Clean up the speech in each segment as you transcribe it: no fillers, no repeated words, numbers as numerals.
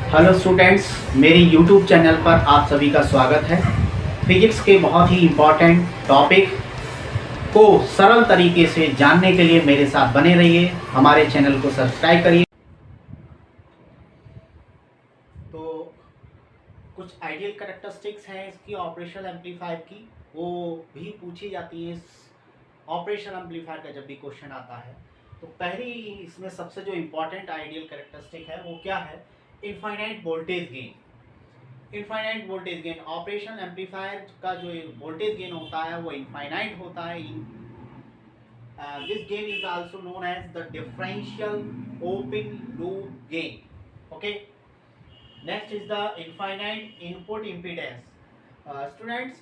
Hello students, मेरी YouTube channel पर आप सभी का स्वागत है। फिजिक्स के बहुत ही इम्पोर्टेंट टॉपिक को सरल तरीके से जानने के लिए मेरे साथ बने रहिए। हमारे चैनल को सब्सक्राइब करिए। तो कुछ आइडियल कैरेक्टरिस्टिक्स हैं इसकी ऑपरेशनल एम्पलीफायर की, वो भी पूछी जाती है ऑपरेशनल एम्पलीफायर का जब भी क्वेश्चन आता है। तो पहली इसमें सबसे जो इम्पोर्टेंट आइडियल कैरेक्टरिस्टिक है वो क्या है? Infinite voltage gain. Infinite voltage gain, operational amplifier का जो वोल्टेज गेन होता है वो इनफाइनाइट होता है। This gain is also known as the differential open loop gain. Okay, next is the infinite input impedance. Students,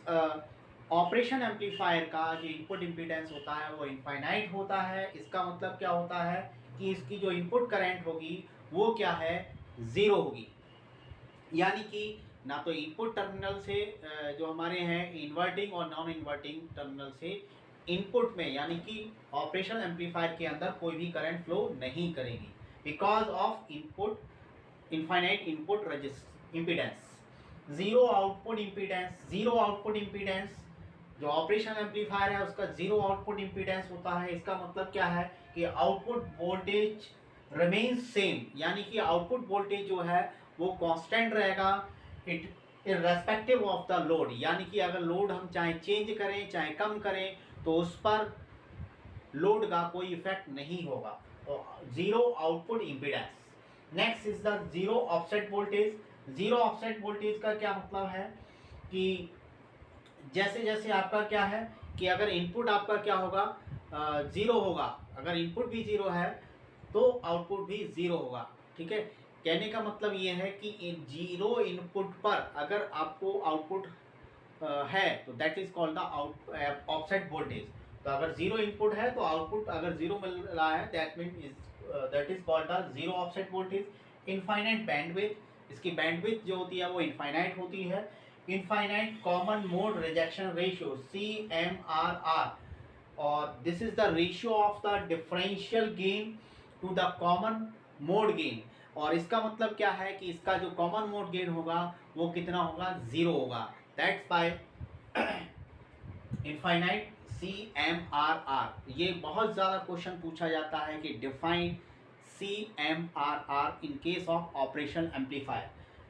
operation amplifier का जो input impedance होता है वो इनफाइनाइट होता है। इसका मतलब क्या होता है कि इसकी जो इनपुट करंट होगी वो क्या है? ज़ीरो होगी। यानी कि ना तो इनपुट टर्मिनल से जो हमारे हैं इन्वर्टिंग और नॉन इन्वर्टिंग टर्मिनल से इनपुट में यानी कि ऑपरेशनल एम्पलीफायर के अंदर कोई भी करंट फ्लो नहीं करेगी because of input infinite input impedance. Zero output impedance जो ऑपरेशनल एम्पलीफायर है उसका ज़ीरो आउटपुट इम्पीडेंस होता है। इसका मतलब क्या है कि आउटपुट वोल्टेज रिमेन्स सेम, यानी कि आउटपुट वोल्टेज जो है वो कांस्टेंट रहेगा it irrespective of the load. यानी कि अगर लोड हम चाहे चेंज करें चाहे कम करें तो उस पर लोड का कोई इफेक्ट नहीं होगा। तो zero output impedance. Next is the zero offset voltage. Zero offset voltage का क्या मतलब है कि जैसे जैसे आपका क्या है कि अगर इनपुट आपका क्या होगा, ज़ीरो होगा, अगर इनपुट भी ज़ीरो है तो आउटपुट भी ज़ीरो होगा। ठीक है, कहने का मतलब ये है कि जीरो इनपुट पर अगर आपको आउटपुट है तो that is called the offset voltage. तो अगर जीरो इनपुट है तो आउटपुट अगर जीरो मिल रहा है that is called the zero offset voltage. Infinite bandwidth, इसकी बैंडविड्थ जो होती है वो इनफाइनाइट होती है। Infinite common mode rejection ratio CMRR, और this is the ratio of the differential gain to the common mode gain. और इसका मतलब क्या है कि इसका जो कॉमन मोड गेन होगा वो कितना होगा? ज़ीरो होगा। That's by infinite CMRR। ये बहुत ज़्यादा क्वेश्चन पूछा जाता है कि define CMRR in case of operation amplifier.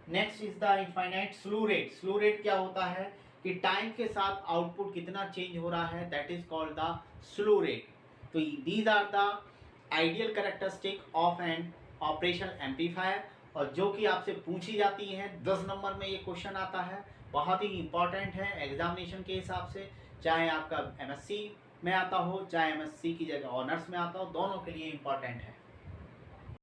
Next is the infinite slew rate. Slew rate क्या होता है कि टाइम के साथ आउटपुट कितना चेंज हो रहा है, that is called the slew rate. तो these are the ideal characteristic of an operational amplifier, और जो कि आपसे पूछी जाती है 10 नंबर में ये क्वेश्चन आता है। बहुत ही इंपॉर्टेंट है एग्जामिनेशन के हिसाब से, चाहे आपका MSc में आता हो चाहे MSc की जगह ऑनर्स में आता हो, दोनों के लिए इंपॉर्टेंट है।